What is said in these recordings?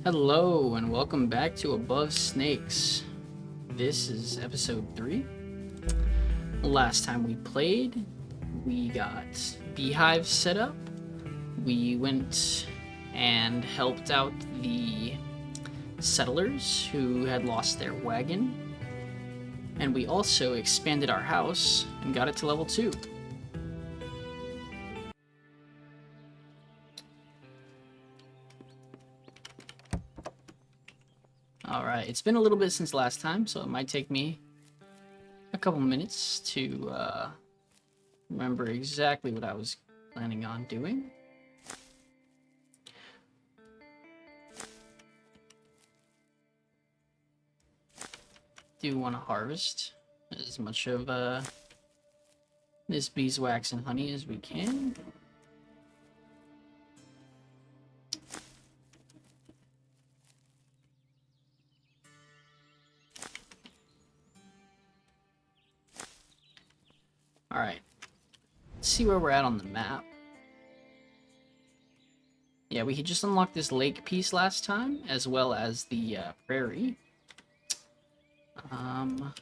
Hello and welcome back to Above Snakes. This is episode 3. Last time we played, we got beehives set up. We went and helped out the settlers who had lost their wagon. And we also expanded our house and got it to level 2. Alright, it's been a little bit since last time, so it might take me a couple minutes to remember exactly what I was planning on doing. Do want to harvest as much of this beeswax and honey as we can. Alright, let's see where we're at on the map. Yeah, we had just unlocked this lake piece last time, as well as the prairie. Let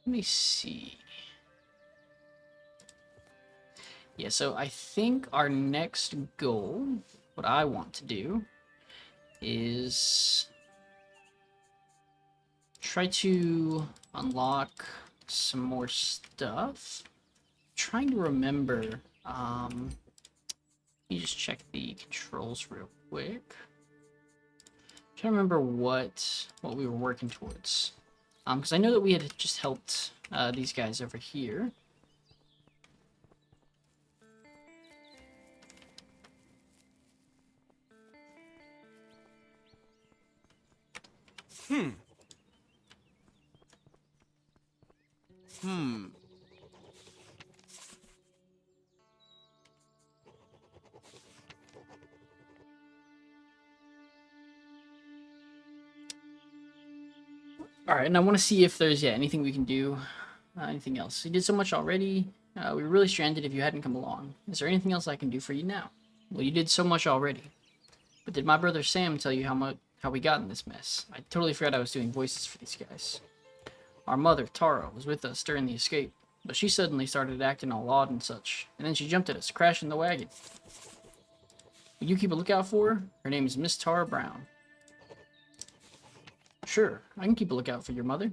me see. Yeah, so I think our next goal, what I want to do, is try to unlock some more stuff. I'm trying to remember. Let me just check the controls real quick. I'm trying to remember what we were working towards. Because I know that we had just helped these guys over here. Alright, and I want to see if there's anything we can do. Anything else? You did so much already. We were really stranded if you hadn't come along. Is there anything else I can do for you now? Well, you did so much already. But did my brother Sam tell you how we got in this mess? I totally forgot I was doing voices for these guys. Our mother, Tara, was with us during the escape, but she suddenly started acting all odd and such, and then she jumped at us, crashing the wagon. Will you keep a lookout for her? Her name is Miss Tara Brown. Sure, I can keep a lookout for your mother.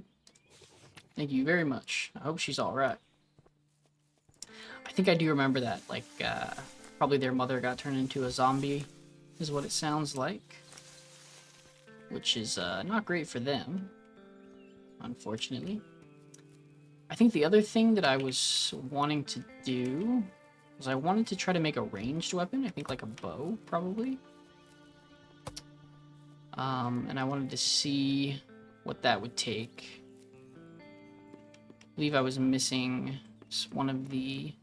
Thank you very much. I hope she's alright. I think I do remember that, like, probably their mother got turned into a zombie, is what it sounds like. Which is, not great for them, unfortunately. I think the other thing that I was wanting to do was I wanted to try to make a ranged weapon. I think like a bow, probably. And I wanted to see what that would take. I believe I was missing one of the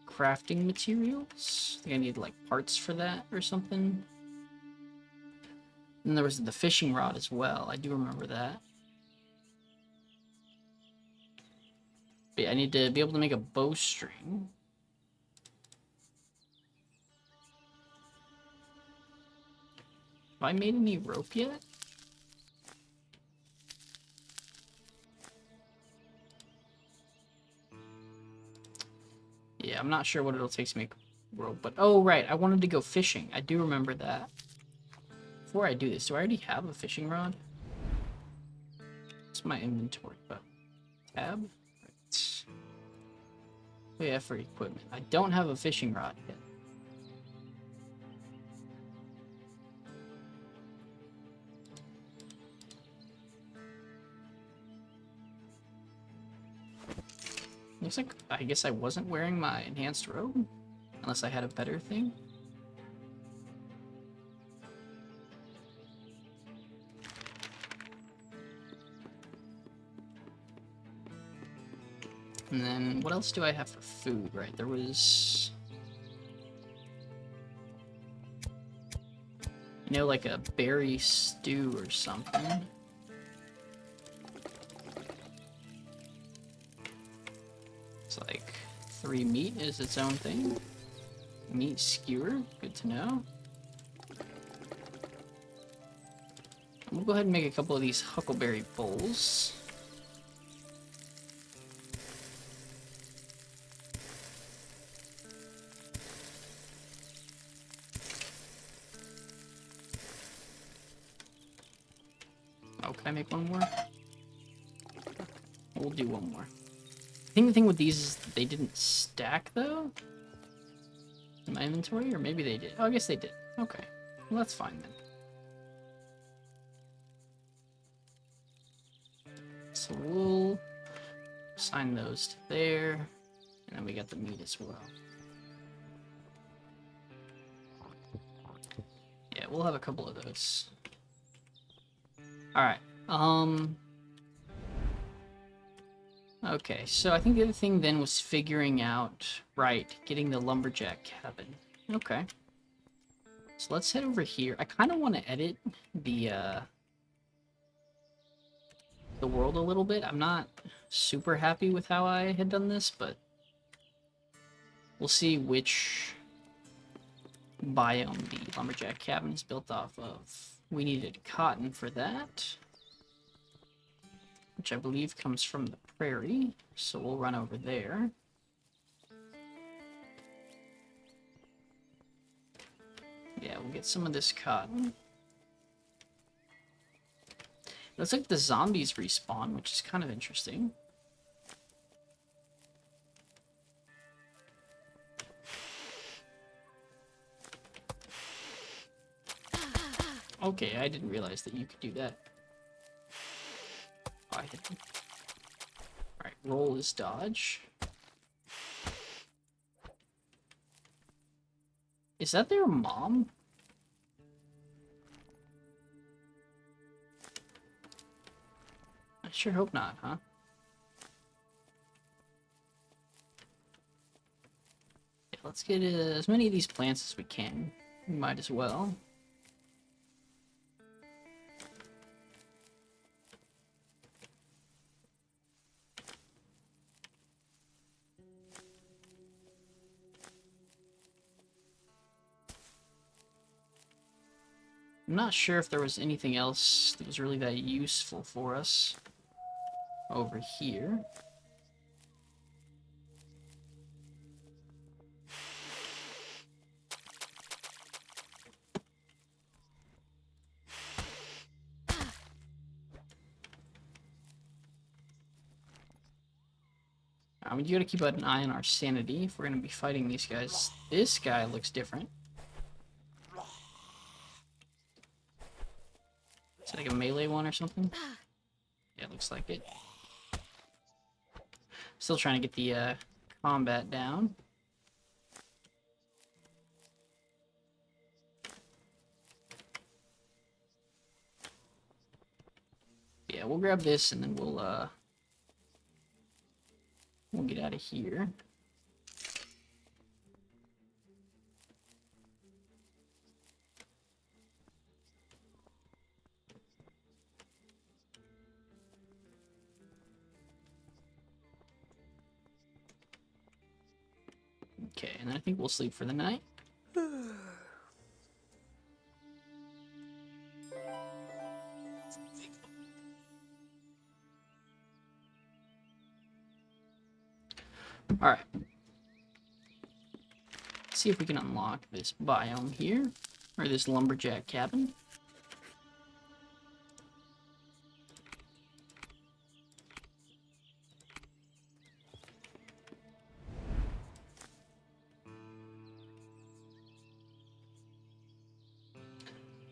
crafting materials. I think I need like parts for that or something. And there was the fishing rod as well. I do remember that. But yeah, I need to be able to make a bowstring. Have I made any rope yet? Yeah, I'm not sure what it'll take to make rope, but oh right, I wanted to go fishing. I do remember that. Before I do this, do I already have a fishing rod? It's my inventory, but tab. Right. Oh yeah, for equipment. I don't have a fishing rod yet. Looks like I guess I wasn't wearing my enhanced robe, unless I had a better thing. And then what else do I have for food? Right, there was, you know, like a berry stew or something. It's like 3 meat is its own thing. Meat skewer, good to know. We'll go ahead and make a couple of these huckleberry bowls. Oh, can I make one more? We'll do one more. I think the thing with these is that they didn't stack, though, in my inventory, or maybe they did. Oh, I guess they did. Okay. Well, that's fine, then. So we'll assign those to there, and then we got the meat as well. Yeah, we'll have a couple of those. Alright, okay, so I think the other thing then was figuring out, right, getting the lumberjack cabin. Okay. So let's head over here. I kind of want to edit the world a little bit. I'm not super happy with how I had done this, but we'll see which biome the lumberjack cabin is built off of. We needed cotton for that, which I believe comes from the prairie, so we'll run over there. Yeah, we'll get some of this cotton. Looks like the zombies respawn, which is kind of interesting. Okay, I didn't realize that you could do that. Oh, I hit them. Alright, roll is dodge. Is that their mom? I sure hope not, huh? Yeah, let's get as many of these plants as we can. We might as well. I'm not sure if there was anything else that was really that useful for us over here. I mean, you gotta keep an eye on our sanity if we're gonna be fighting these guys. This guy looks different. Is it like a melee one or something? Yeah, it looks like it. Still trying to get the combat down. Yeah, we'll grab this and then we'll get out of here. Okay, and then I think we'll sleep for the night. Alright. See if we can unlock this biome here, or this lumberjack cabin.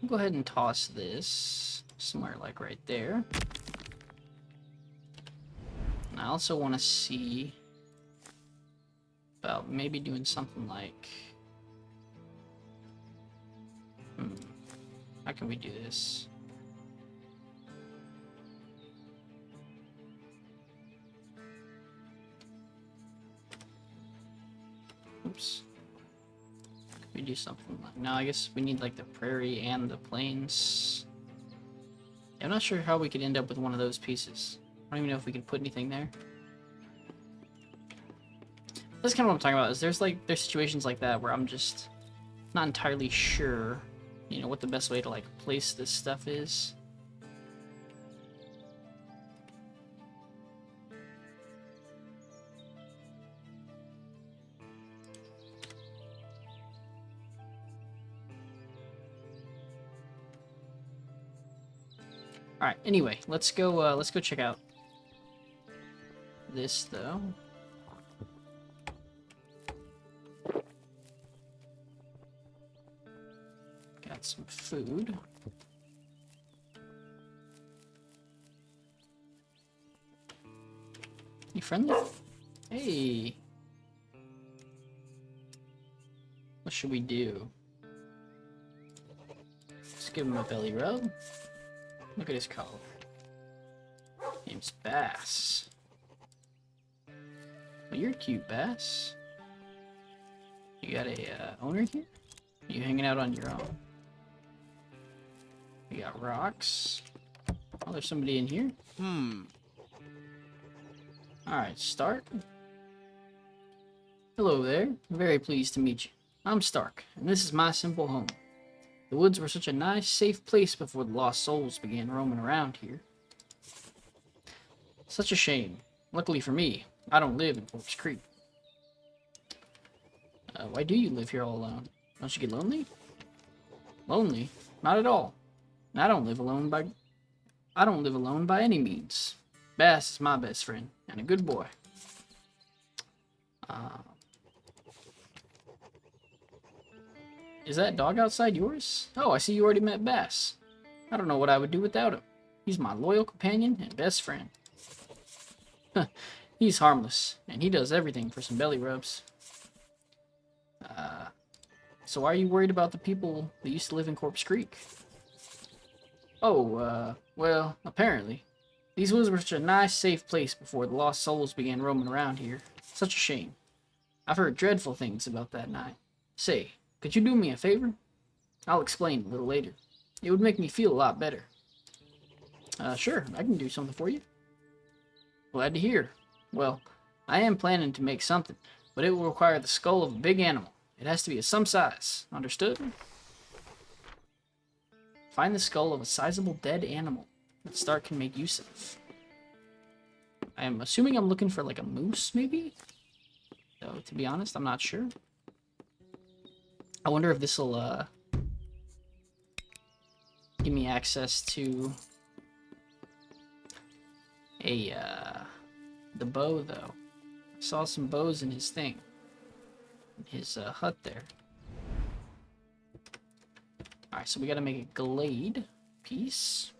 I'll go ahead and toss this somewhere like right there. And I also want to see about maybe doing something like... how can we do this? Oops. We do something like... No, I guess we need like the prairie and the plains. I'm not sure how we could end up with one of those pieces. I don't even know if we can put anything there. That's kind of what I'm talking about. Is there's situations like that where I'm just not entirely sure, you know, what the best way to like place this stuff is. All right. Anyway, let's go check out this though. Got some food. You friendly? Hey. What should we do? Let's give him a belly rub. Look at his collar. Name's Bass. Well, you're cute, Bass. You got a owner here? Are you hanging out on your own? We got rocks. Oh, there's somebody in here. Alright, start. Hello there. Very pleased to meet you. I'm Stark, and this is my simple home. The woods were such a nice, safe place before the lost souls began roaming around here. Such a shame. Luckily for me, I don't live in Corpse Creek. Why do you live here all alone? Don't you get lonely? Lonely? Not at all. And I don't live alone by any means. Bass is my best friend, and a good boy. Is that dog outside yours? Oh, I see you already met Bass. I don't know what I would do without him. He's my loyal companion and best friend. He's harmless, and he does everything for some belly rubs. So why are you worried about the people that used to live in Corpse Creek? Oh, well, apparently. These woods were such a nice, safe place before the lost souls began roaming around here. Such a shame. I've heard dreadful things about that night. Say, could you do me a favor? I'll explain a little later. It would make me feel a lot better. Sure, I can do something for you. Glad to hear. Well, I am planning to make something, but it will require the skull of a big animal. It has to be of some size. Understood? Find the skull of a sizable dead animal that Stark can make use of. I'm assuming I'm looking for like a moose, maybe? Though, to be honest, I'm not sure. I wonder if this will give me access to the bow, though. I saw some bows in his thing. In his hut there. Alright, so we gotta make a glade piece.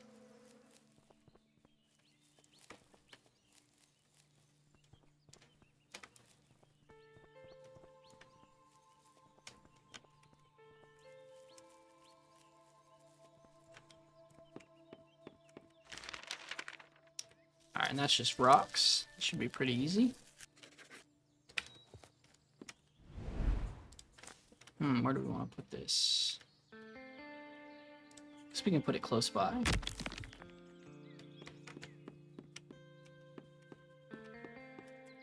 Alright, and that's just rocks. It should be pretty easy. Where do we want to put this? Guess we can put it close by.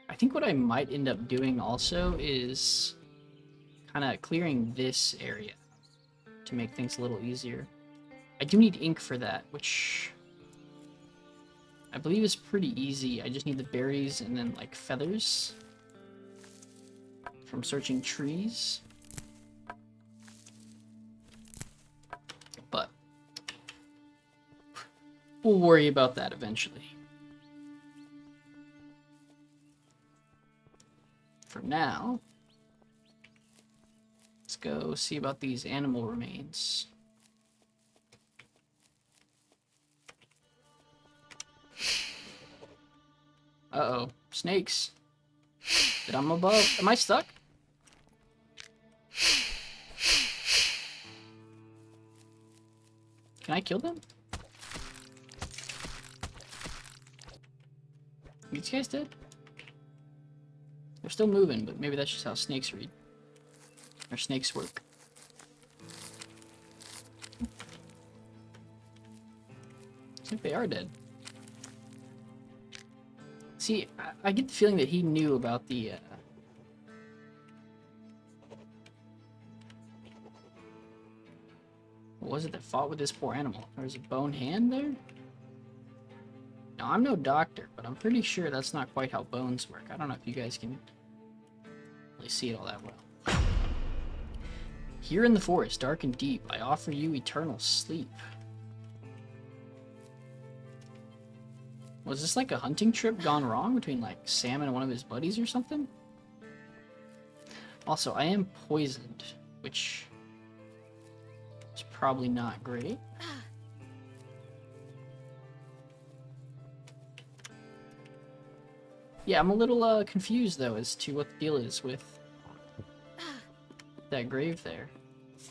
I think what I might end up doing also is kind of clearing this area to make things a little easier. I do need ink for that, which I believe is pretty easy. I just need the berries and then like feathers from searching trees. But we'll worry about that eventually. For now, let's go see about these animal remains. Uh-oh, snakes. That I'm above. Am I stuck? Can I kill them? These guys dead? They're still moving, but maybe that's just how snakes read. Or snakes work. I think they are dead. See, I get the feeling that he knew about the What was it that fought with this poor animal? There was a bone hand there? Now, I'm no doctor, but I'm pretty sure that's not quite how bones work. I don't know if you guys can really see it all that well. Here in the forest, dark and deep, I offer you eternal sleep. Was this like a hunting trip gone wrong between like Sam and one of his buddies or something? Also, I am poisoned, which is probably not great. Yeah, I'm a little confused though as to what the deal is with that grave there.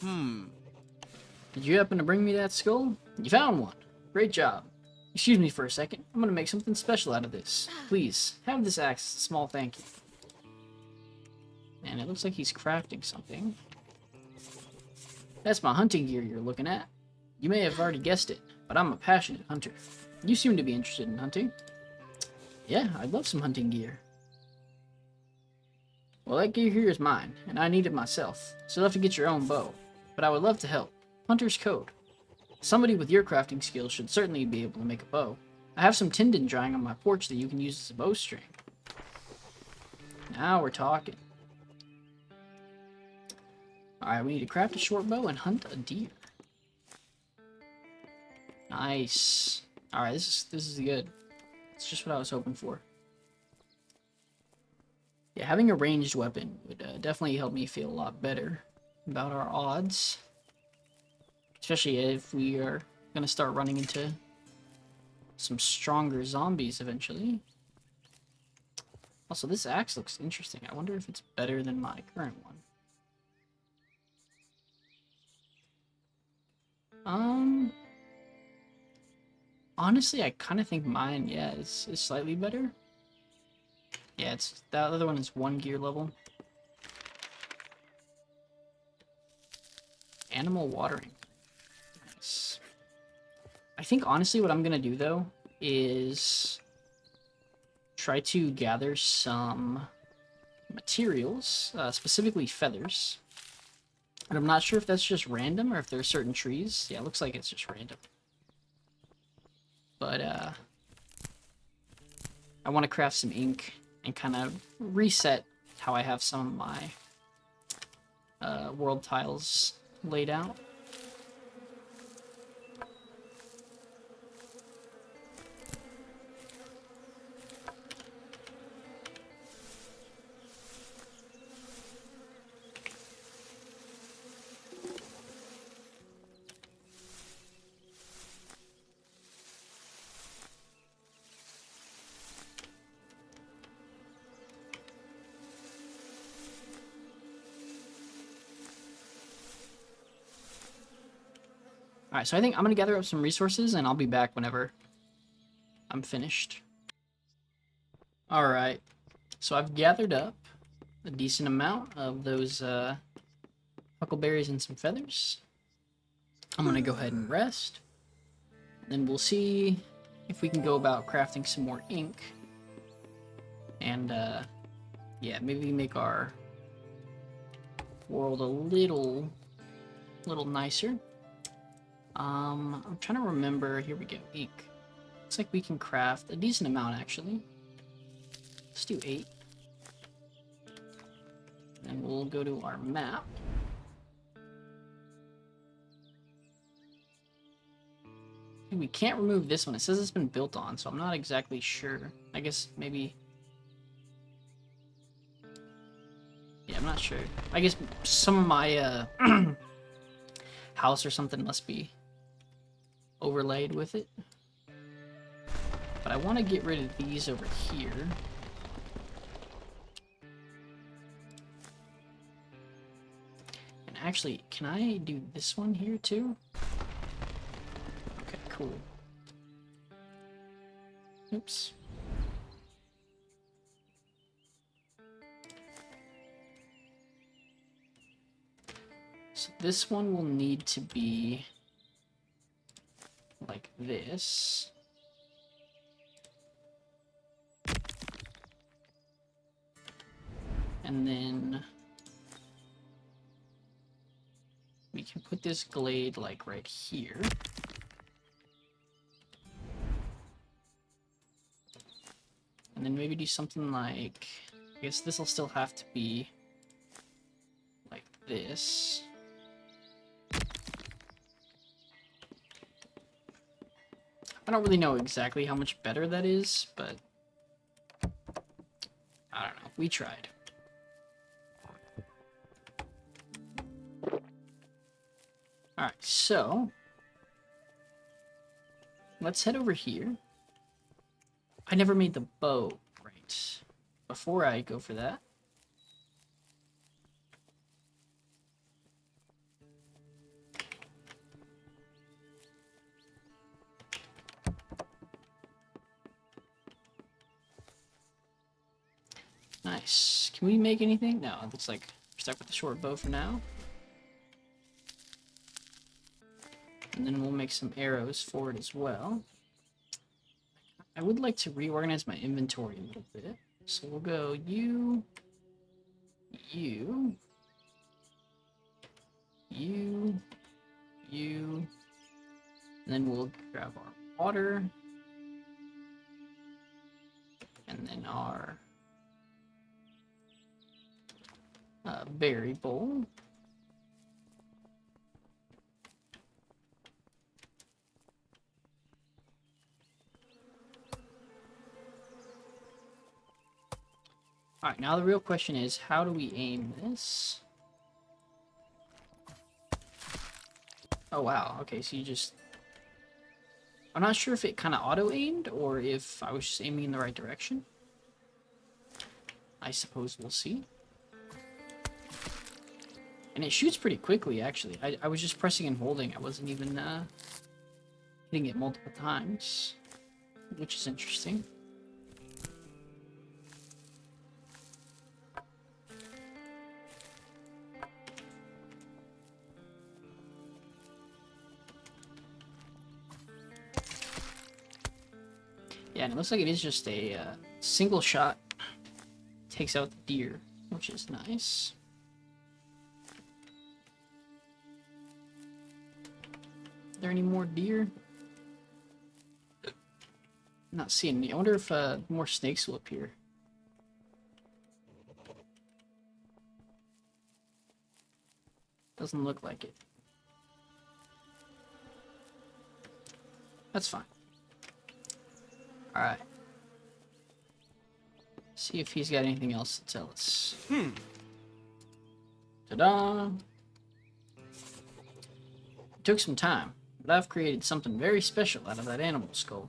Did you happen to bring me that skull? You found one. Great job. Excuse me for a second. I'm gonna make something special out of this. Please, have this axe as a small thank you. And it looks like he's crafting something. That's my hunting gear you're looking at. You may have already guessed it, but I'm a passionate hunter. You seem to be interested in hunting. Yeah, I'd love some hunting gear. Well, that gear here is mine, and I need it myself, so you'll have to get your own bow. But I would love to help. Hunter's code. Somebody with your crafting skills should certainly be able to make a bow. I have some tinden drying on my porch that you can use as a bowstring. Now we're talking. Alright, we need to craft a short bow and hunt a deer. Nice. Alright, this is good. It's just what I was hoping for. Yeah, having a ranged weapon would definitely help me feel a lot better about our odds. Especially if we are going to start running into some stronger zombies eventually. Also, this axe looks interesting. I wonder if it's better than my current one. Honestly, I kind of think mine, yeah, is slightly better. Yeah, that other one is 1 gear level. Animal watering. Nice. I think honestly what I'm gonna do though is try to gather some materials, specifically feathers. And I'm not sure if that's just random or if there are certain trees. Yeah, it looks like it's just random. But I want to craft some ink and kind of reset how I have some of my world tiles laid out. Alright, so I think I'm going to gather up some resources, and I'll be back whenever I'm finished. Alright, so I've gathered up a decent amount of those huckleberries and some feathers. I'm going to go ahead and rest. Then we'll see if we can go about crafting some more ink. And, yeah, maybe make our world a little nicer. I'm trying to remember. Here we go. Ink. Looks like we can craft a decent amount, actually. Let's do 8. And we'll go to our map. We can't remove this one. It says it's been built on, so I'm not exactly sure. I guess maybe... Yeah, I'm not sure. I guess some of my house or something must be overlaid with it. But I want to get rid of these over here. And actually, can I do this one here too? Okay, cool. Oops. So this one will need to be like this. And then we can put this glade like right here. And then maybe do something like, I guess this will still have to be like this. I don't really know exactly how much better that is, but I don't know. We tried. Alright, so let's head over here. I never made the bow right before I go for that. Nice. Can we make anything? No, it looks like we're stuck with the short bow for now. And then we'll make some arrows for it as well. I would like to reorganize my inventory a little bit. So we'll go you, you, you, you, and then we'll grab our water, and then our berry bowl. Alright, now the real question is, how do we aim this? Oh wow, okay, so you just... I'm not sure if it kind of auto-aimed, or if I was just aiming in the right direction. I suppose we'll see. And it shoots pretty quickly, actually. I was just pressing and holding. I wasn't even hitting it multiple times, which is interesting. Yeah, and it looks like it is just a single shot. Takes out the deer, which is nice. Are there any more deer? Not seeing any. I wonder if more snakes will appear. Doesn't look like it. That's fine. Alright. See if he's got anything else to tell us. Ta-da! It took some time, but I've created something very special out of that animal skull.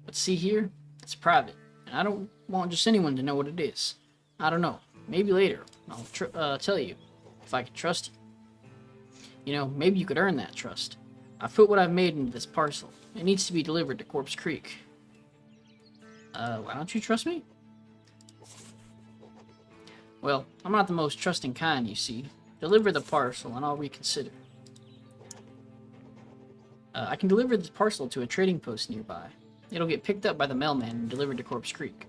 But see here? It's private, and I don't want just anyone to know what it is. I don't know. Maybe later I'll tell you if I can trust you. You know, maybe you could earn that trust. I've put what I've made into this parcel. It needs to be delivered to Corpse Creek. Why don't you trust me? Well, I'm not the most trusting kind, you see. Deliver the parcel, and I'll reconsider. I can deliver this parcel to a trading post nearby. It'll get picked up by the mailman and delivered to Corpse Creek.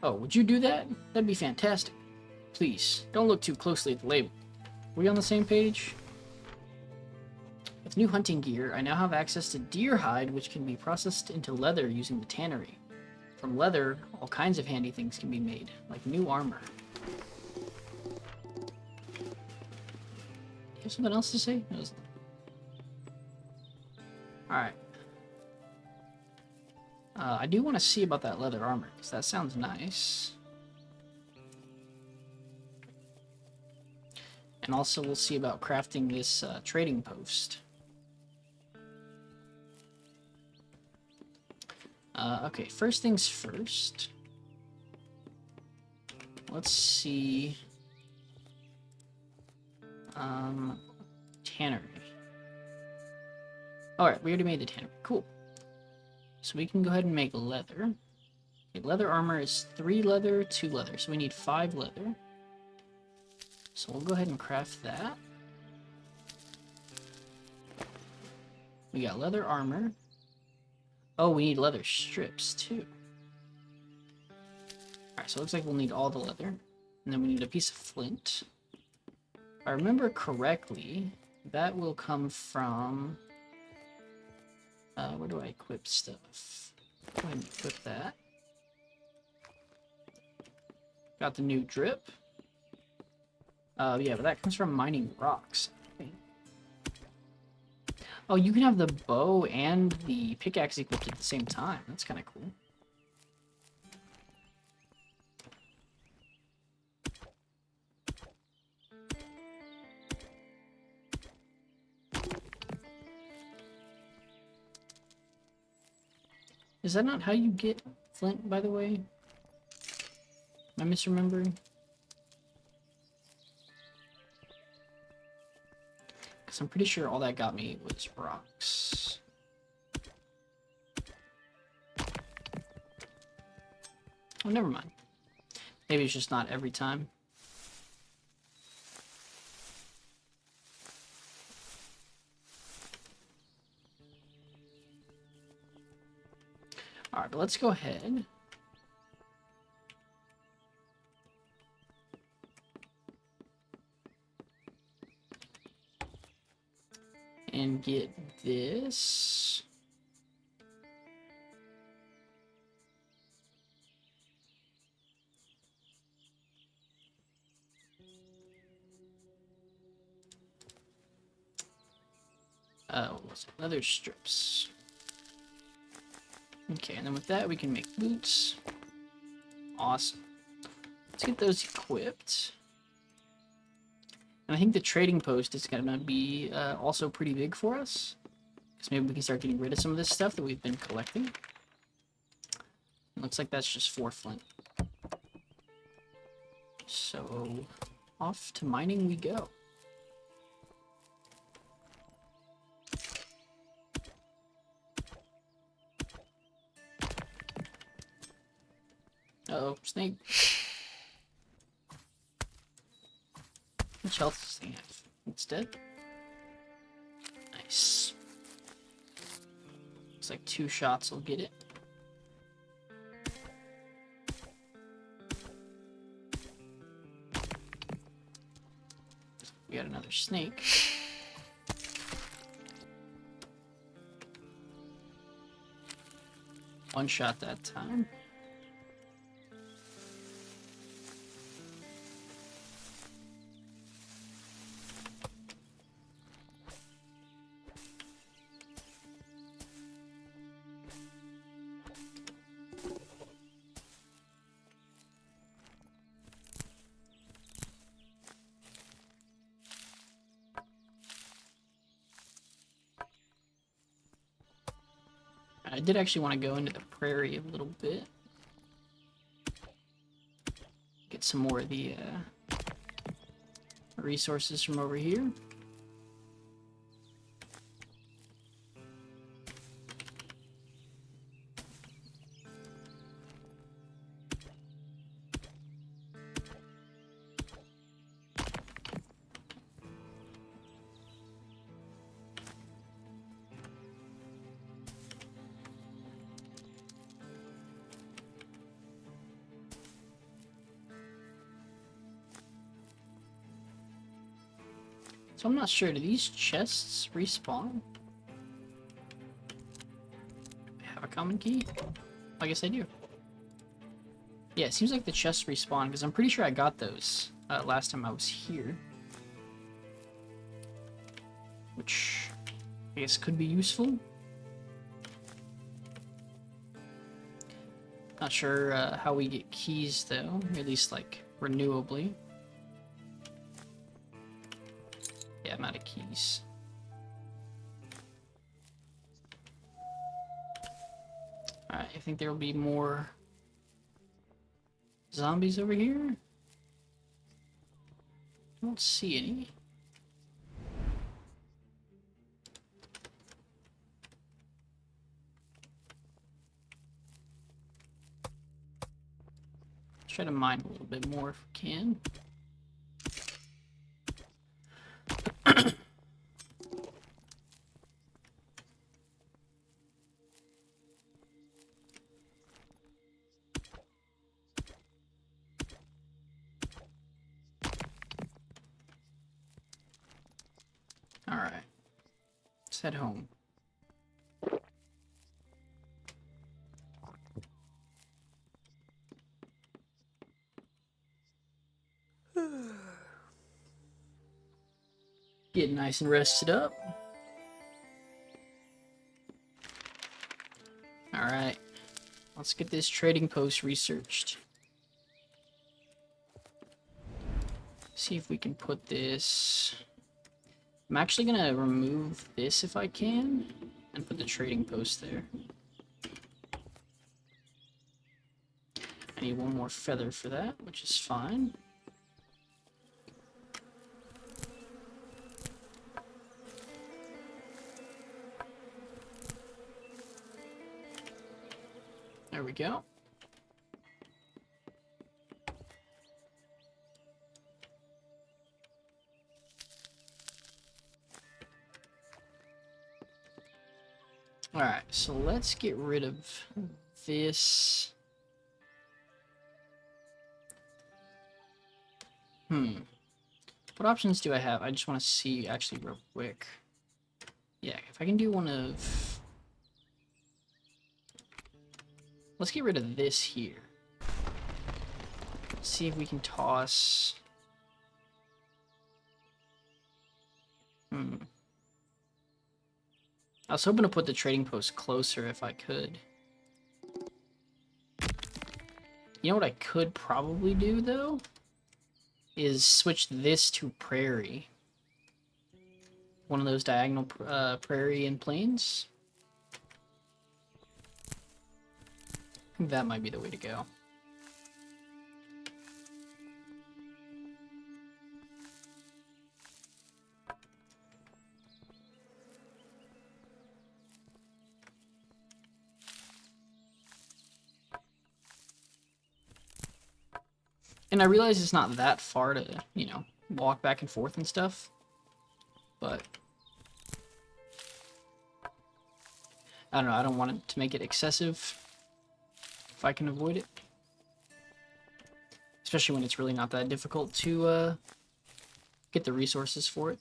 Oh, would you do that? That'd be fantastic. Please, don't look too closely at the label. Are we on the same page? With new hunting gear, I now have access to deer hide, which can be processed into leather using the tannery. From leather, all kinds of handy things can be made, like new armor. Do you have something else to say? Alright. I do want to see about that leather armor, because that sounds nice. And also we'll see about crafting this trading post. Okay, first things first. Let's see. Tannery. Alright, we already made the tannery. Cool. So we can go ahead and make leather. Okay, leather armor is 3 leather, 2 leather. So we need 5 leather. So we'll go ahead and craft that. We got leather armor. Oh, we need leather strips too. Alright, so it looks like we'll need all the leather. And then we need a piece of flint. If I remember correctly, that will come from... where do I equip stuff? Go ahead and equip that. Got the new drip. Yeah, but that comes from mining rocks, I think. Oh, you can have the bow and the pickaxe equipped at the same time. That's kind of cool. Is that not how you get flint, by the way? Am I misremembering? Because I'm pretty sure all that got me was rocks. Oh, never mind. Maybe it's just not every time. Alright, but let's go ahead. And get this. What was it? Leather strips. Okay, and then with that we can make boots. Awesome. Let's get those equipped. And I think the trading post is going to be also pretty big for us. Because maybe we can start getting rid of some of this stuff that we've been collecting. It looks like that's just 4 flint. So, off to mining we go. Uh-oh, snake. Which health does this thing have? It's dead? Nice. Looks like 2 shots will get it. We got another snake. One shot that time. I did actually want to go into the prairie a little bit. Get some more of the resources from over here. So I'm not sure, do these chests respawn? Have a common key? I guess I do. Yeah, it seems like the chests respawn, because I'm pretty sure I got those last time I was here. Which, I guess could be useful. Not sure how we get keys, though, at least, like, renewably. Yeah, I'm out of keys. Alright, I think there will be more zombies over here. I don't see any. Let's try to mine a little bit more if we can. Alright. head home. Get nice and rested up. Alright. Let's get this trading post researched. See if we can put this... I'm actually gonna remove this if I can, and put the trading post there. I need one more feather for that, which is fine. There we go. Alright, so let's get rid of this. What options do I have? I just want to see actually real quick. Yeah, if I can do one of... Let's get rid of this here. See if we can toss... I was hoping to put the trading post closer if I could. You know what I could probably do, though? Is switch this to prairie. One of those diagonal prairie and plains. I think that might be the way to go. And I realize it's not that far to, you know, walk back and forth and stuff. But I don't know, I don't want it to make it excessive if I can avoid it. Especially when it's really not that difficult to get the resources for it.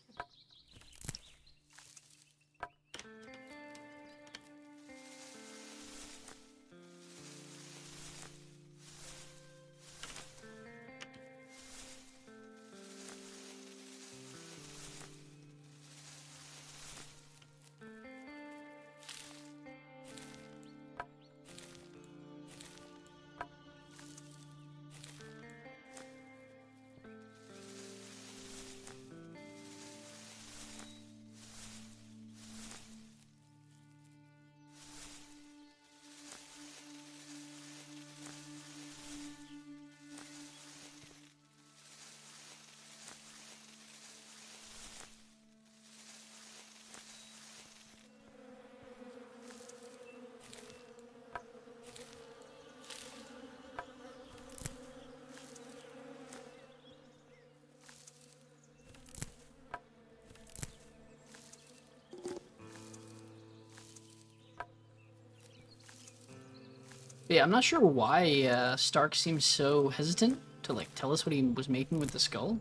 Yeah, I'm not sure why Stark seems so hesitant to like tell us what he was making with the skull.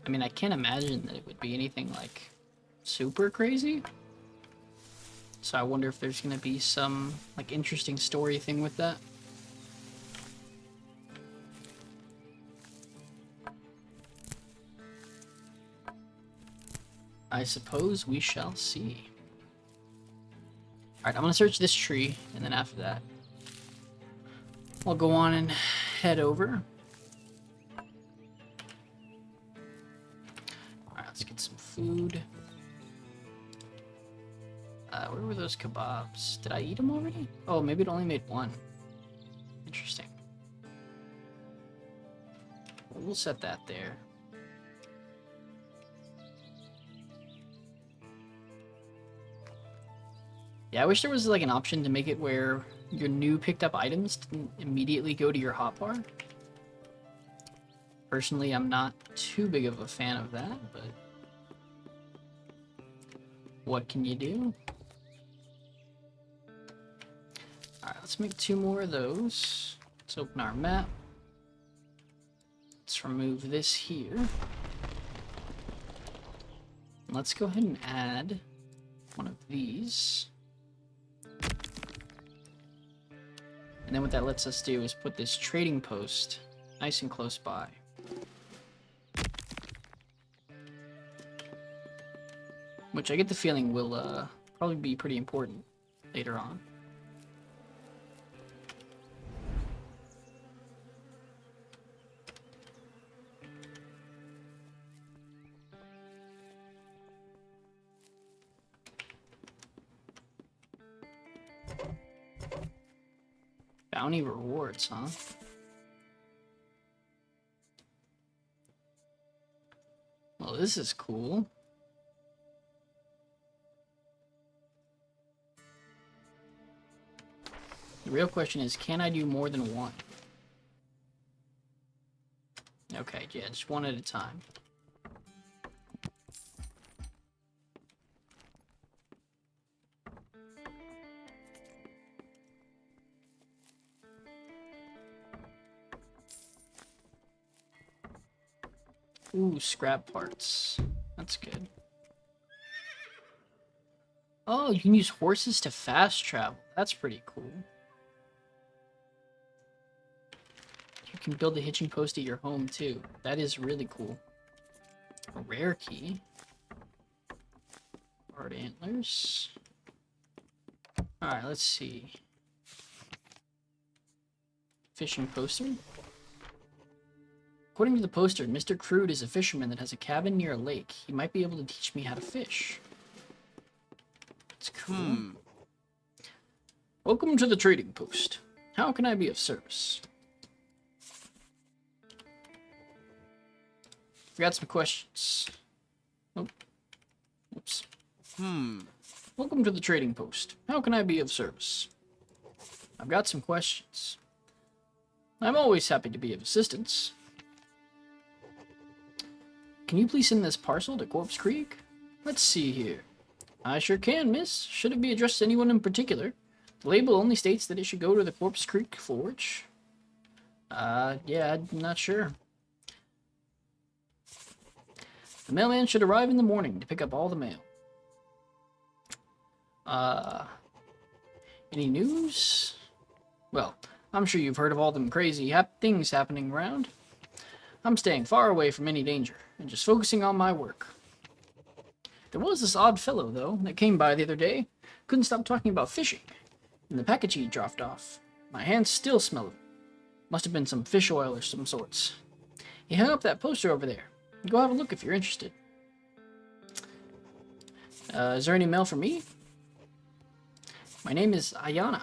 I mean, I can't imagine that it would be anything like super crazy. So I wonder if there's gonna be some like interesting story thing with that. I suppose we shall see. Alright, I'm gonna search this tree, and then after that, I'll go on and head over. Alright, let's get some food. Where were those kebabs? Did I eat them already? Oh, maybe it only made one. Interesting. Well, we'll set that there. Yeah, I wish there was like an option to make it where your new picked up items didn't immediately go to your hotbar. Personally, I'm not too big of a fan of that, but what can you do? Alright, let's make 2 more of those. Let's open our map. Let's remove this here. Let's go ahead and add one of these. And then what that lets us do is put this trading post nice and close by. Which I get the feeling will probably be pretty important later on. Bounty rewards, huh? Well, this is cool. The real question is, can I do more than one? Okay, yeah, just one at a time. Ooh, scrap parts. That's good. Oh, you can use horses to fast travel. That's pretty cool. You can build a hitching post at your home, too. That is really cool. A rare key. Hard antlers. Alright, let's see. Fishing poster. According to the poster, Mr. Crude is a fisherman that has a cabin near a lake. He might be able to teach me how to fish. That's cool. Welcome to the trading post. How can I be of service? Forgot some questions. Oh. Oops. Welcome to the trading post. How can I be of service? I've got some questions. I'm always happy to be of assistance. Can you please send this parcel to Corpse Creek? Let's see here. I sure can, miss. Should it be addressed to anyone in particular? The label only states that it should go to the Corpse Creek Forge. Yeah, I'm not sure. The mailman should arrive in the morning to pick up all the mail. Any news? Well, I'm sure you've heard of all them crazy things happening around. I'm staying far away from any danger and just focusing on my work. There was this odd fellow, though, that came by the other day. Couldn't stop talking about fishing. And the package he dropped off. My hands still smell of it. Must have been some fish oil or some sorts. He hung up that poster over there. Go have a look if you're interested. Is there any mail for me? My name is Ayana.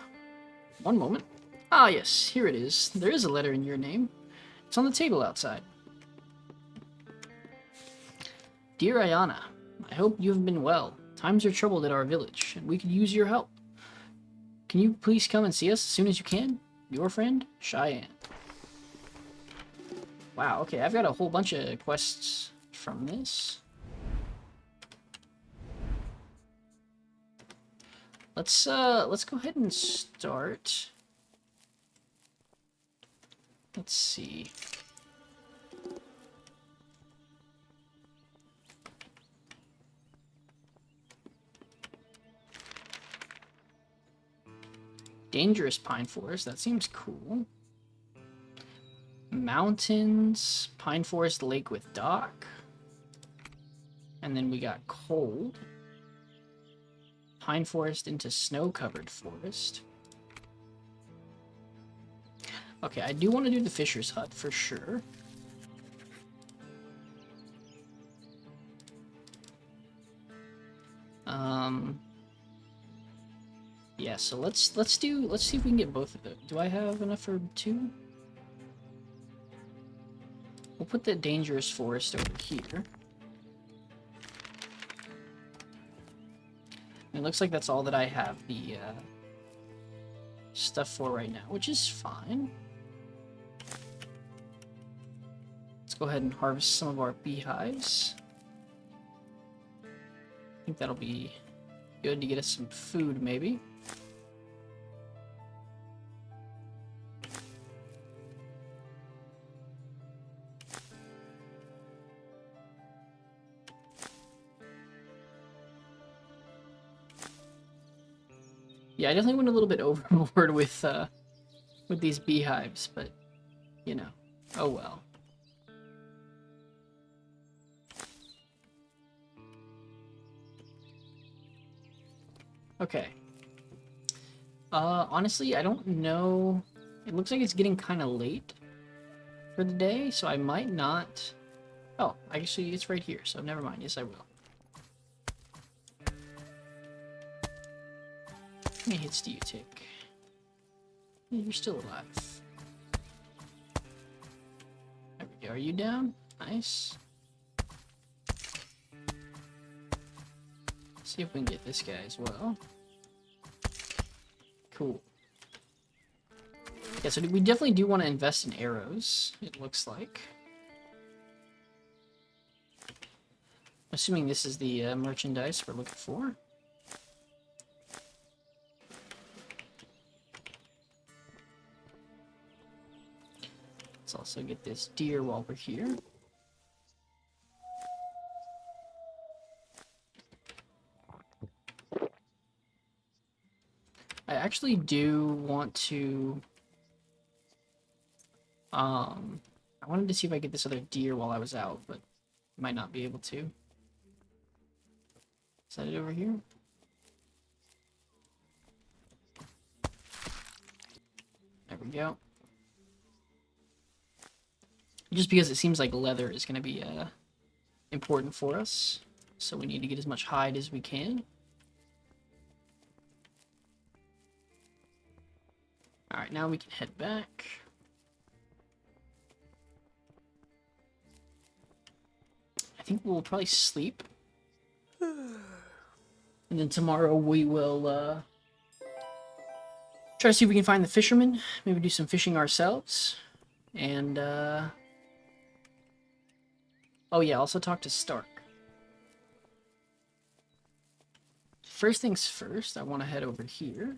One moment. Ah, yes, here it is. There is a letter in your name. It's on the table outside. Dear Ayana, I hope you have been well. Times are troubled at our village, and we could use your help. Can you please come and see us as soon as you can? Your friend, Cheyenne. Wow, okay, I've got a whole bunch of quests from this. Let's go ahead and start. Let's see. Dangerous pine forest, that seems cool. Mountains, pine forest lake with dock. And then we got cold. Pine forest into snow-covered forest. Okay, I do want to do the fisher's hut for sure. Yeah, so let's see if we can get both of them. Do I have enough for 2? We'll put the dangerous forest over here. It looks like that's all that I have the stuff for right now, which is fine. Let's go ahead and harvest some of our beehives. I think that'll be good to get us some food, maybe. Yeah, I definitely went a little bit overboard with these beehives, but you know, oh well. Okay. Honestly, I don't know. It looks like it's getting kind of late for the day, so I might not. Oh, actually, it's right here, so never mind. Yes, I will. How many hits do you take? Yeah, you're still alive. There we go. Are you down? Nice. See if we can get this guy as well. Cool. Yeah, so we definitely do want to invest in arrows, it looks like. Assuming this is the merchandise we're looking for. Let's also get this deer while we're here. I actually do want to... I wanted to see if I get this other deer while I was out, but might not be able to. Is that it over here? There we go. Just because it seems like leather is going to be important for us, so we need to get as much hide as we can. Alright, now we can head back. I think we'll probably sleep. And then tomorrow we will try to see if we can find the fisherman. Maybe do some fishing ourselves. And, oh yeah, also talk to Stark. First things first, I want to head over here.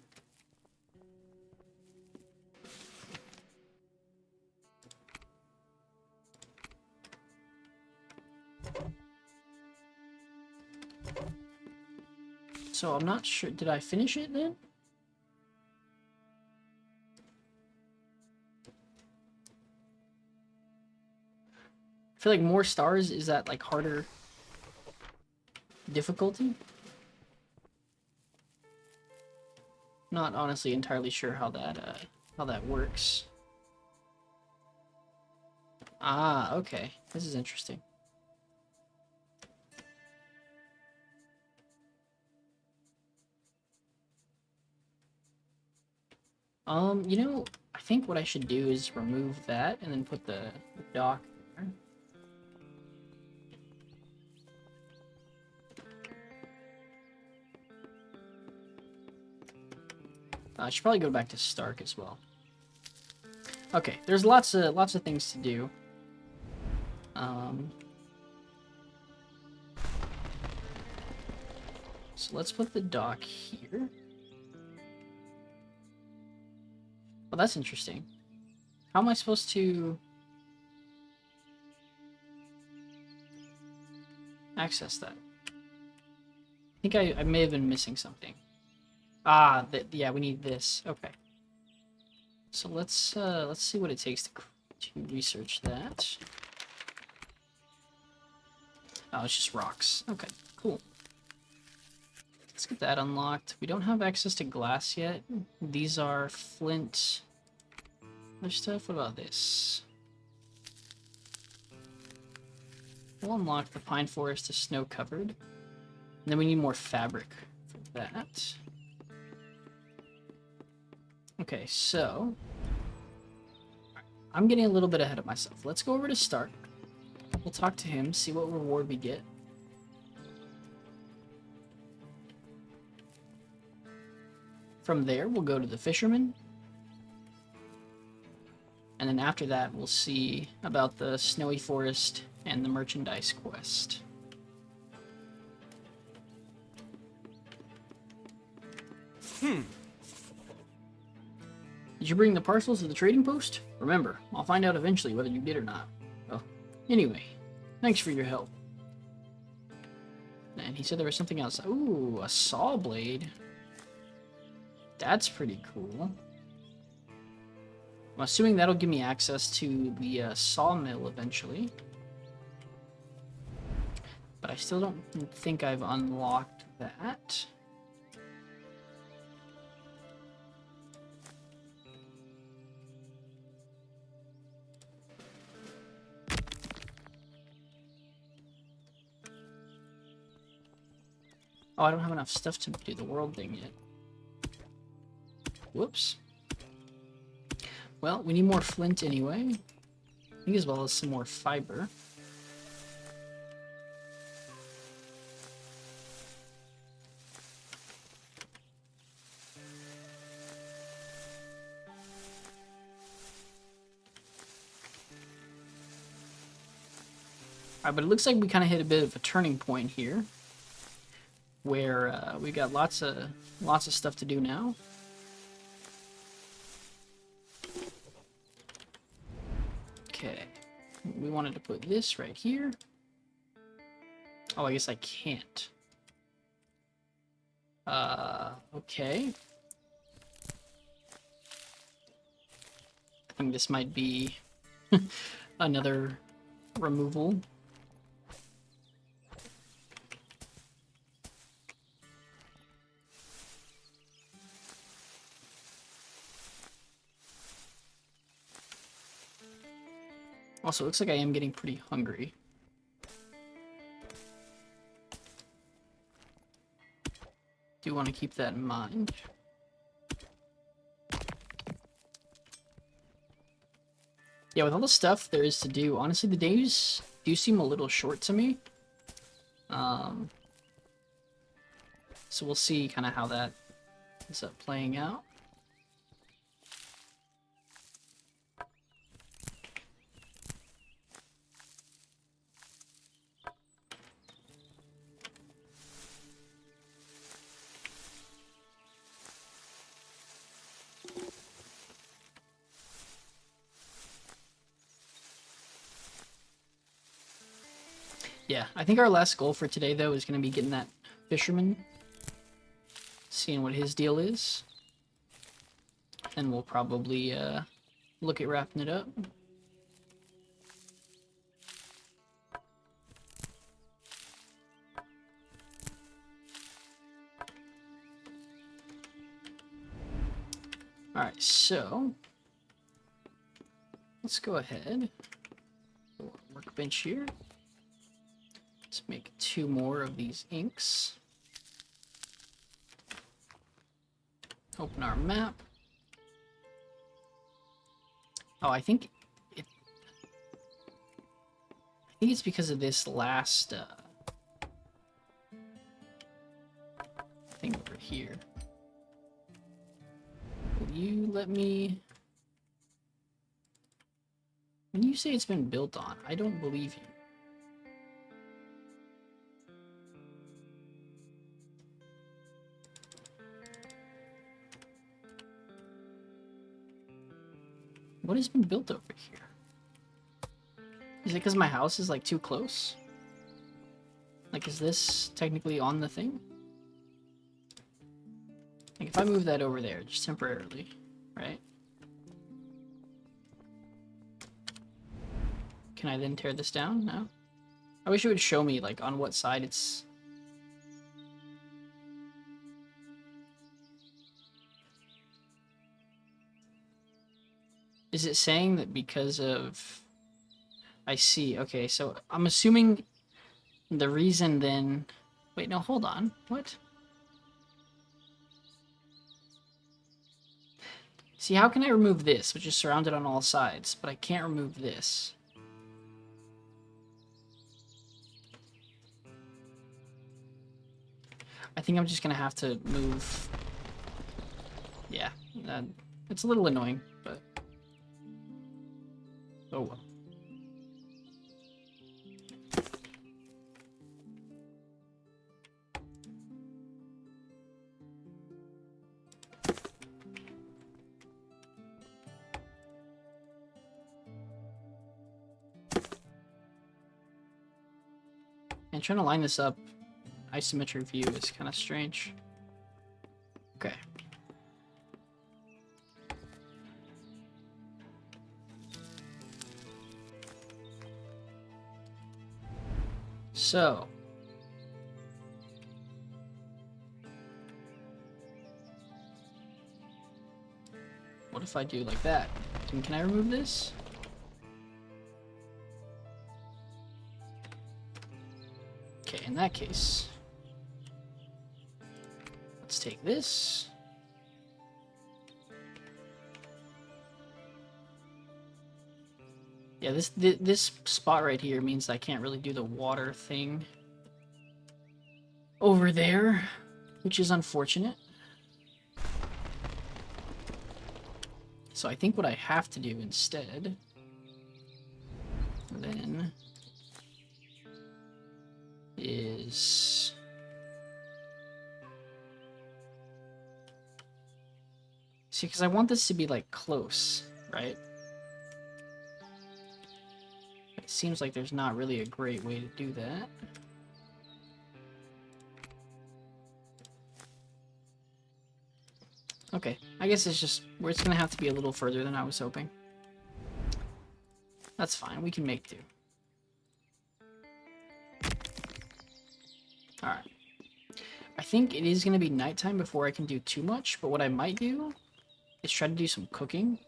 So I'm not sure, did I finish it then? I feel like more stars, is that like harder difficulty? Not honestly entirely sure how that works. Ah, okay. This is interesting. You know, I think what I should do is remove that and then put the dock there. I should probably go back to Stark as well. Okay, there's lots of things to do. So let's put the dock here. Well, that's interesting. How am I supposed to access that? I think I may have been missing something. Ah, yeah, we need this. Okay. So let's see what it takes to research that. Oh, it's just rocks. Okay, cool. Let's get that unlocked. We don't have access to glass yet. These are flint. Other stuff. What about this? We'll unlock the pine forest to snow covered. And then we need more fabric for that. Okay, so I'm getting a little bit ahead of myself. Let's go over to Stark. We'll talk to him, see what reward we get. From there, we'll go to the fisherman. And then after that, we'll see about the snowy forest and the merchandise quest. Did you bring the parcels to the trading post? Remember, I'll find out eventually whether you did or not. Well, anyway, thanks for your help. And he said there was something else. Ooh, a saw blade. That's pretty cool. I'm assuming that'll give me access to the sawmill eventually. But I still don't think I've unlocked that. Oh, I don't have enough stuff to do the world thing yet. Whoops. Well, we need more flint anyway. I think as well as some more fiber. Alright, but it looks like we kind of hit a bit of a turning point here, where we got lots of stuff to do now. Okay, we wanted to put this right here. Oh, I guess I can't. Okay. I think this might be another removal. Also, it looks like I am getting pretty hungry. Do want to keep that in mind. Yeah, with all the stuff there is to do, honestly, the days do seem a little short to me. So we'll see kind of how that ends up playing out. Yeah, I think our last goal for today, though, is going to be getting that fisherman. Seeing what his deal is. And we'll probably look at wrapping it up. Alright, so let's go ahead. Workbench here. Let's make 2 more of these inks. Open our map. Oh, I think it's because of this last thing over here. Will you let me... When you say it's been built on, I don't believe you. What has been built over here? Is it because my house is like too close? Like, is this technically on the thing? Like, if I move that over there, just temporarily, right? Can I then tear this down? No? I wish it would show me, like, on what side it's... Is it saying that because of... I see. Okay, so I'm assuming the reason then... Wait, no, hold on. What? See, how can I remove this, which is surrounded on all sides, but I can't remove this? I think I'm just gonna have to move... Yeah, it's a little annoying, but... Oh well. And trying to line this up, isometric view is kind of strange. Okay. So. What if I do like that? Can I remove this? Okay, in that case, let's take this. Yeah, this spot right here means I can't really do the water thing over there, which is unfortunate. So I think what I have to do instead then is see, because I want this to be like close, right? It seems like there's not really a great way to do that. Okay, I guess it's just where it's gonna have to be a little further than I was hoping. That's fine, we can make do. Alright. I think it is gonna be nighttime before I can do too much, but what I might do is try to do some cooking.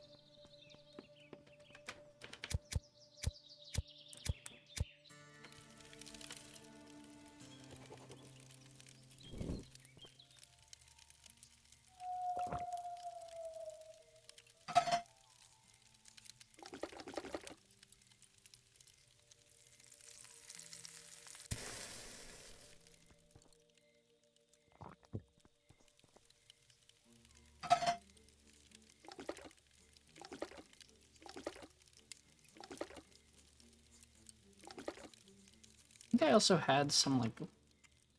I think I also had some like kind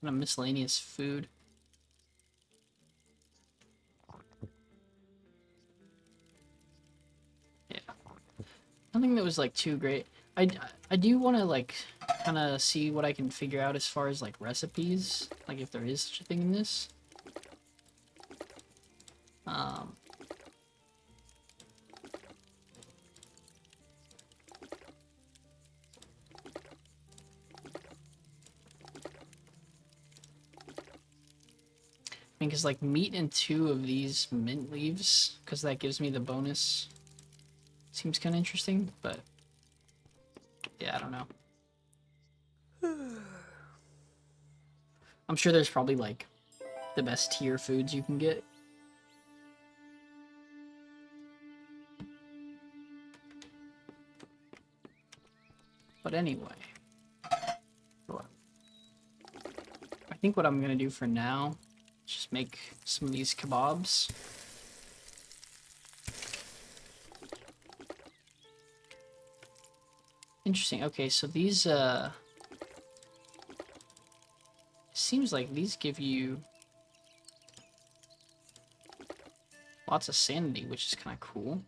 of miscellaneous food. Yeah, nothing that was like too great. I do want to like kind of see what I can figure out as far as like recipes, like if there is such a thing in this. I mean, because like meat and 2 of these mint leaves, because that gives me the bonus. Seems kind of interesting, but yeah, I don't know. I'm sure there's probably like the best tier foods you can get. But anyway, I think what I'm gonna do for now is just make some of these kebabs. Interesting. Okay, so these seems like these give you lots of sanity, which is kind of cool.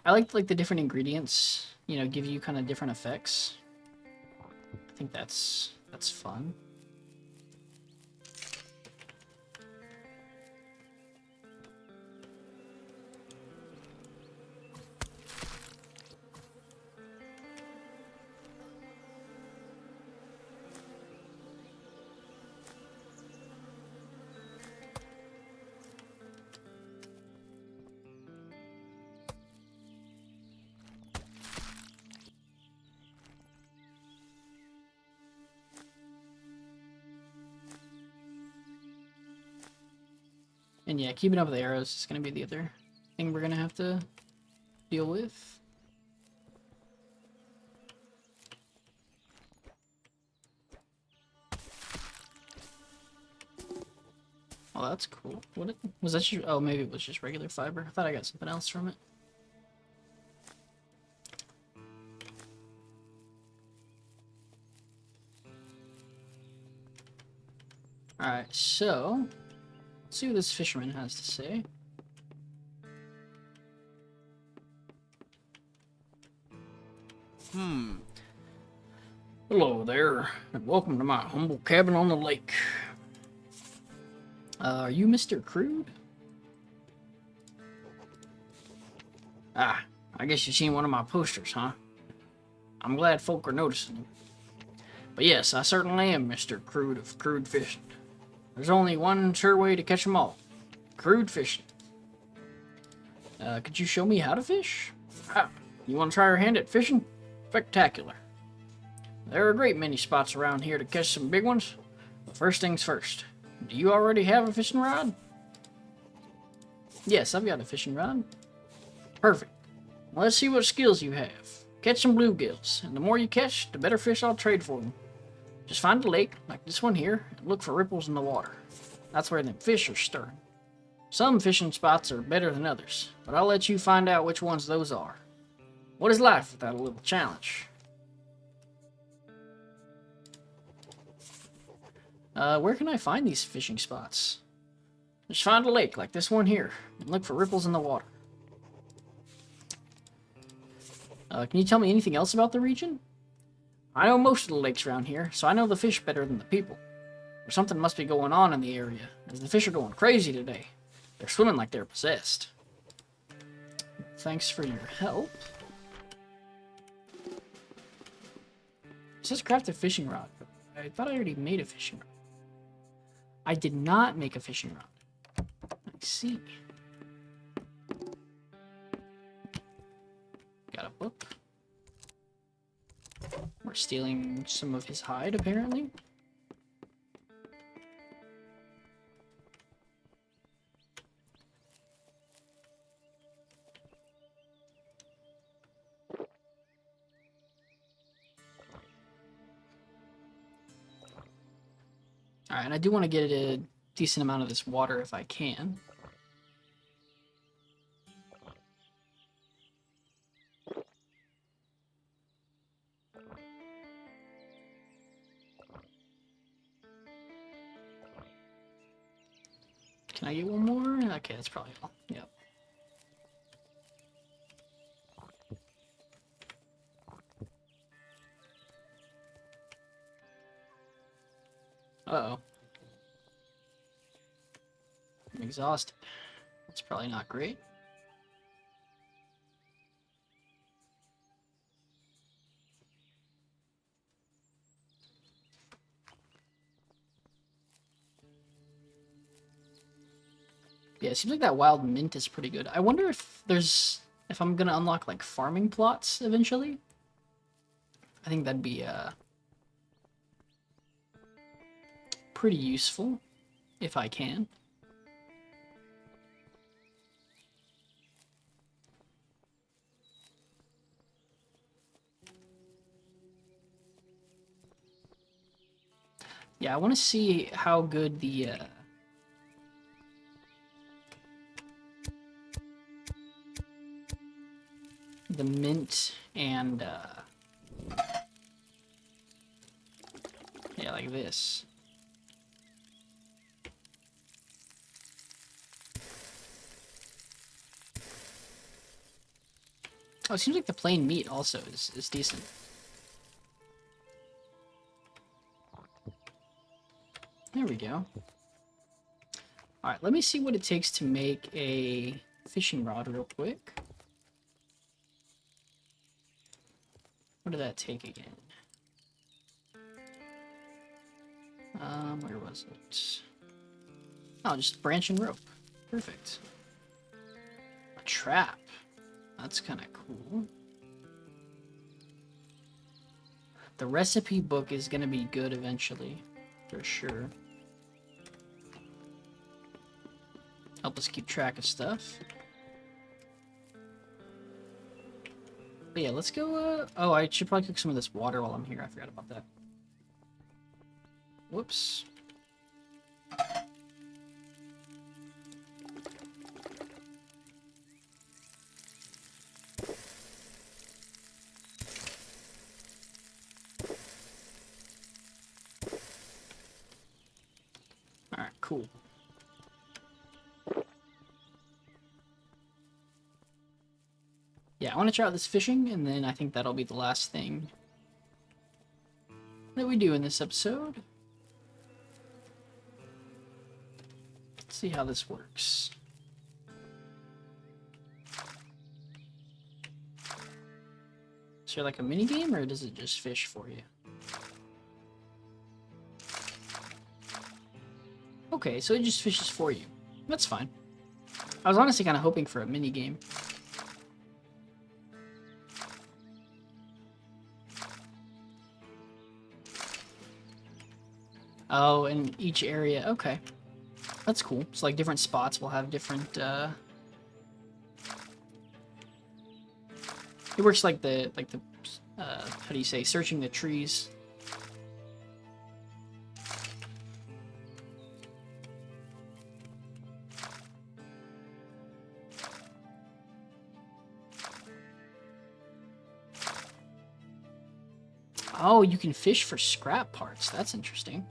I like the different ingredients, you know, give you kind of different effects. I think that's fun. And yeah, keeping up with the arrows is going to be the other thing we're going to have to deal with. Oh, that's cool. What was that? Oh, maybe it was just regular fiber. I thought I got something else from it. Alright, so let's see what this fisherman has to say. Hello there, and welcome to my humble cabin on the lake. Are you Mr. Crude? Ah, I guess you've seen one of my posters, huh? I'm glad folk are noticing it. But yes, I certainly am Mr. Crude of crude fishing. There's only one sure way to catch 'em all. Crude fishing. Could you show me how to fish? Ah, you want to try your hand at fishing? Spectacular. There are a great many spots around here to catch some big ones. But first things first. Do you already have a fishing rod? Yes, I've got a fishing rod. Perfect. Well, let's see what skills you have. Catch some bluegills, and the more you catch, the better fish I'll trade for them. Just find a lake, like this one here, and look for ripples in the water. That's where them fish are stirring. Some fishing spots are better than others, but I'll let you find out which ones those are. What is life without a little challenge? Where can I find these fishing spots? Just find a lake, like this one here, and look for ripples in the water. Can you tell me anything else about the region? I know most of the lakes around here, so I know the fish better than the people. Or something must be going on in the area, as the fish are going crazy today. They're swimming like they're possessed. Thanks for your help. It says craft a fishing rod. I thought I already made a fishing rod. I did not make a fishing rod. I see. Got a book. We're stealing some of his hide, apparently. Alright, and I do want to get a decent amount of this water if I can. Can I get one more? Okay, that's probably all. Yep. Uh-oh. I'm exhausted. That's probably not great. Yeah, it seems like that wild mint is pretty good. I wonder if I'm gonna unlock like farming plots eventually. I think that'd be pretty useful if I can. Yeah, I want to see how good the mint and yeah, like this. Oh, it seems like the plain meat also is decent. There we go. Alright, let me see what it takes to make a fishing rod real quick. What did that take again? Where was it? Oh, just branch and rope. Perfect. A trap. That's kind of cool. The recipe book is going to be good eventually, for sure. Help us keep track of stuff. But yeah, let's go, oh, I should probably cook some of this water while I'm here. I forgot about that. Whoops. Alright, cool. Yeah, I want to try out this fishing, and then I think that'll be the last thing that we do in this episode. Let's see how this works. This Is there like a mini game, or does it just fish for you? Okay, so it just fishes for you. That's fine. I was honestly kind of hoping for a mini game. Oh, in each area. Okay. That's cool. So like different spots will have different it works like the how do you say, searching the trees. Oh, you can fish for scrap parts. That's interesting.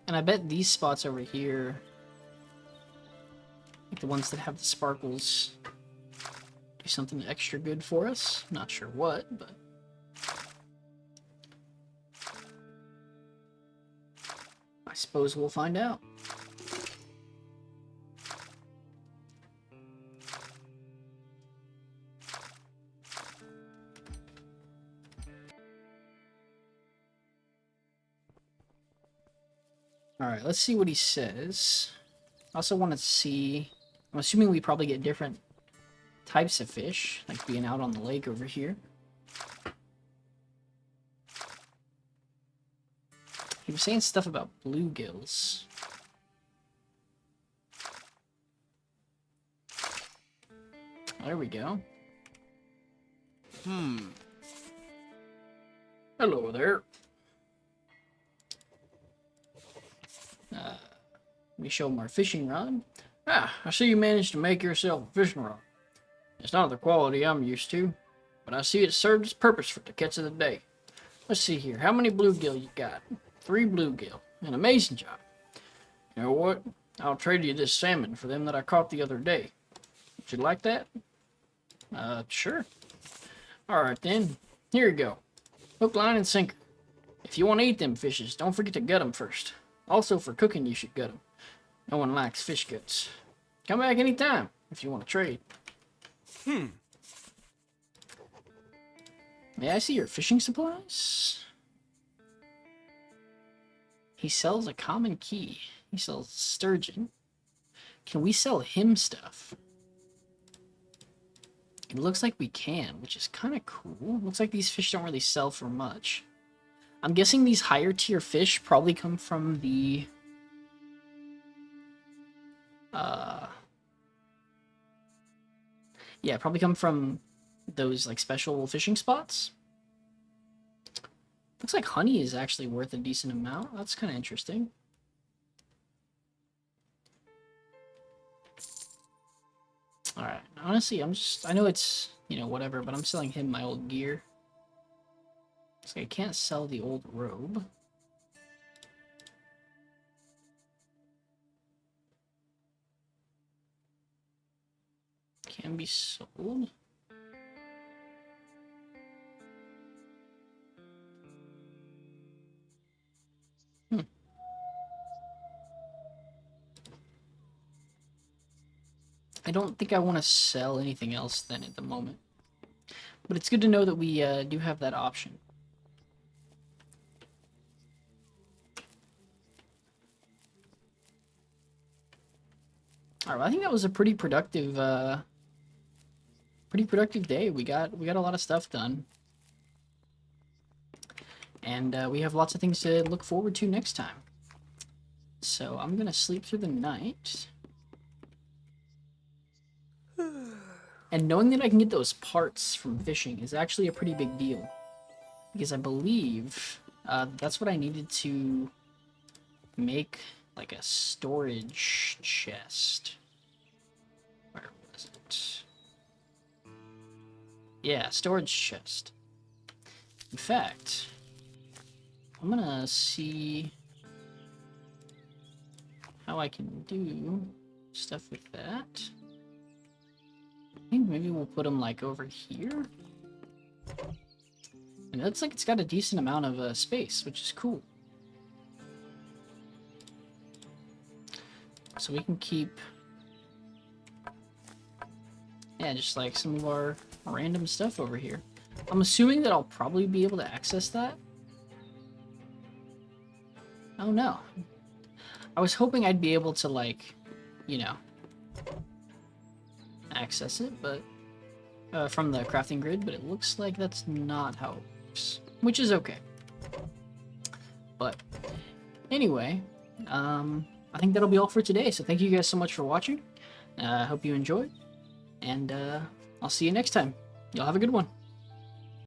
And I bet these spots over here, like the ones that have the sparkles, do something extra good for us. Not sure what, but... I suppose we'll find out. Alright, let's see what he says. I also want to see... I'm assuming we probably get different types of fish, like being out on the lake over here. He was saying stuff about bluegills. There we go. Hello there. We show him our fishing rod. Ah, I see you managed to make yourself a fishing rod. It's not the quality I'm used to, but I see it served its purpose for the catch of the day. Let's see here. How many bluegill you got? 3 bluegill. An amazing job. You know what? I'll trade you this salmon for them that I caught the other day. Would you like that? Sure. Alright then. Here you go. Hook, line, and sinker. If you want to eat them fishes, don't forget to gut them first. Also, for cooking, you should gut them. No one likes fish guts. Come back anytime if you want to trade. May I see your fishing supplies? He sells a common key. He sells sturgeon. Can we sell him stuff? It looks like we can, which is kind of cool. Looks like these fish don't really sell for much. I'm guessing these higher tier fish probably come from the... yeah, probably come from those like special fishing spots. Looks like honey is actually worth a decent amount. That's kind of interesting. Alright, honestly, I know it's, you know, whatever, but I'm selling him my old gear. So I can't sell the old robe. Can be sold. I don't think I want to sell anything else then at the moment. But it's good to know that we do have that option. Alright, well, I think that was a pretty productive day. We got a lot of stuff done. And we have lots of things to look forward to next time. So I'm gonna sleep through the night. And knowing that I can get those parts from fishing is actually a pretty big deal. Because I believe that's what I needed to make like a storage chest. Where was it? Yeah, storage chest. In fact, I'm gonna see how I can do stuff with that. I think maybe we'll put them like over here. And it looks like it's got a decent amount of space, which is cool. So we can keep yeah, just like some of our random stuff over here. I'm assuming that I'll probably be able to access that. Oh no. I was hoping I'd be able to, like, you know, access it, but from the crafting grid, but it looks like that's not how it works, which is okay. But anyway, I think that'll be all for today. So thank you guys so much for watching. I hope you enjoyed, and I'll see you next time. Y'all have a good one.